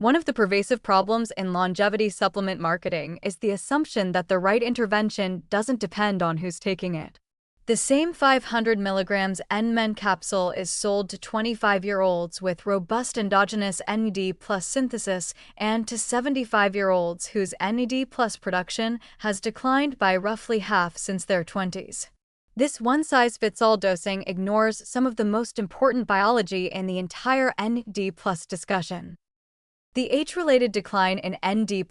One of the pervasive problems in longevity supplement marketing is the assumption that the right intervention doesn't depend on who's taking it. The same 500 milligrams NMN capsule is sold to 25-year-olds with robust endogenous NAD+ synthesis and to 75-year-olds whose NAD+ production has declined by roughly half since their 20s. This one-size-fits-all dosing ignores some of the most important biology in the entire NAD+ discussion. The age-related decline in NAD+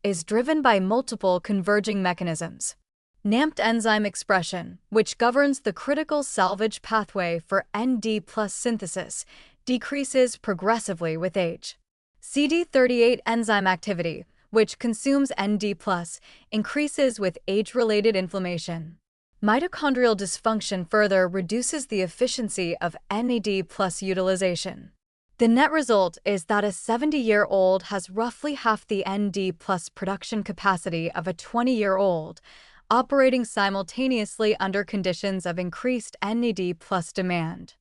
is driven by multiple converging mechanisms. NAMPT enzyme expression, which governs the critical salvage pathway for NAD+ synthesis, decreases progressively with age. CD38 enzyme activity, which consumes NAD+, increases with age-related inflammation. Mitochondrial dysfunction further reduces the efficiency of NAD+ utilization. The net result is that a 70-year-old has roughly half the NAD+ production capacity of a 20-year-old, operating simultaneously under conditions of increased NAD+ demand.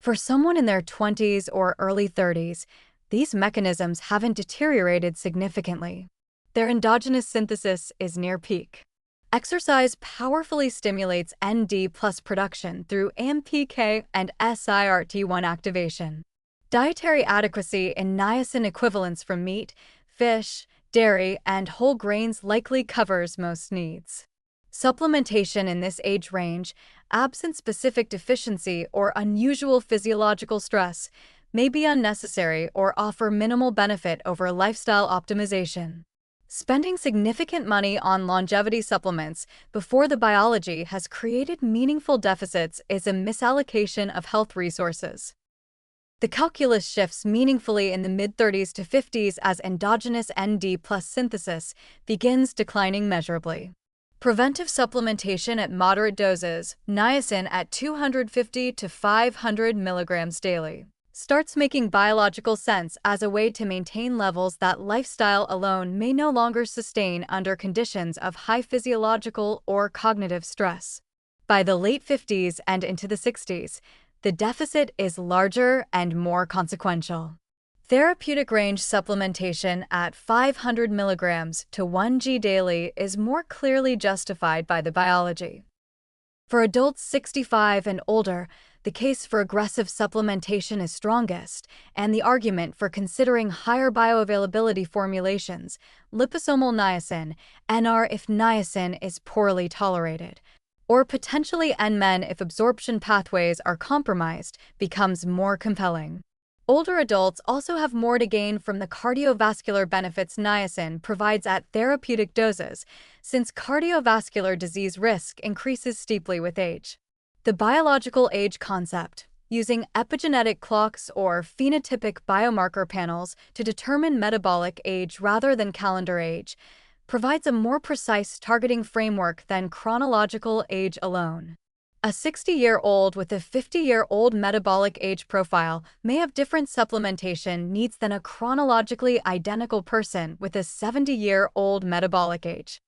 For someone in their 20s or early 30s, these mechanisms haven't deteriorated significantly. Their endogenous synthesis is near peak. Exercise powerfully stimulates NAD+ production through AMPK and SIRT1 activation. Dietary adequacy in niacin equivalents from meat, fish, dairy, and whole grains likely covers most needs. Supplementation in this age range, absent specific deficiency or unusual physiological stress, may be unnecessary or offer minimal benefit over lifestyle optimization. Spending significant money on longevity supplements before the biology has created meaningful deficits is a misallocation of health resources. The calculus shifts meaningfully in the mid-30s to 50s as endogenous NAD+ synthesis begins declining measurably. Preventive supplementation at moderate doses, niacin at 250 to 500 milligrams daily, starts making biological sense as a way to maintain levels that lifestyle alone may no longer sustain under conditions of high physiological or cognitive stress. By the late 50s and into the 60s, the deficit is larger and more consequential. Therapeutic range supplementation at 500 milligrams to 1 g daily is more clearly justified by the biology. For adults 65 and older, the case for aggressive supplementation is strongest, and the argument for considering higher bioavailability formulations, liposomal niacin, NR if niacin is poorly tolerated, or potentially NMN if absorption pathways are compromised, becomes more compelling. Older adults also have more to gain from the cardiovascular benefits niacin provides at therapeutic doses, since cardiovascular disease risk increases steeply with age. The biological age concept, using epigenetic clocks or phenotypic biomarker panels to determine metabolic age rather than calendar age, provides a more precise targeting framework than chronological age alone. A 60-year-old with a 50-year-old metabolic age profile may have different supplementation needs than a chronologically identical person with a 70-year-old metabolic age.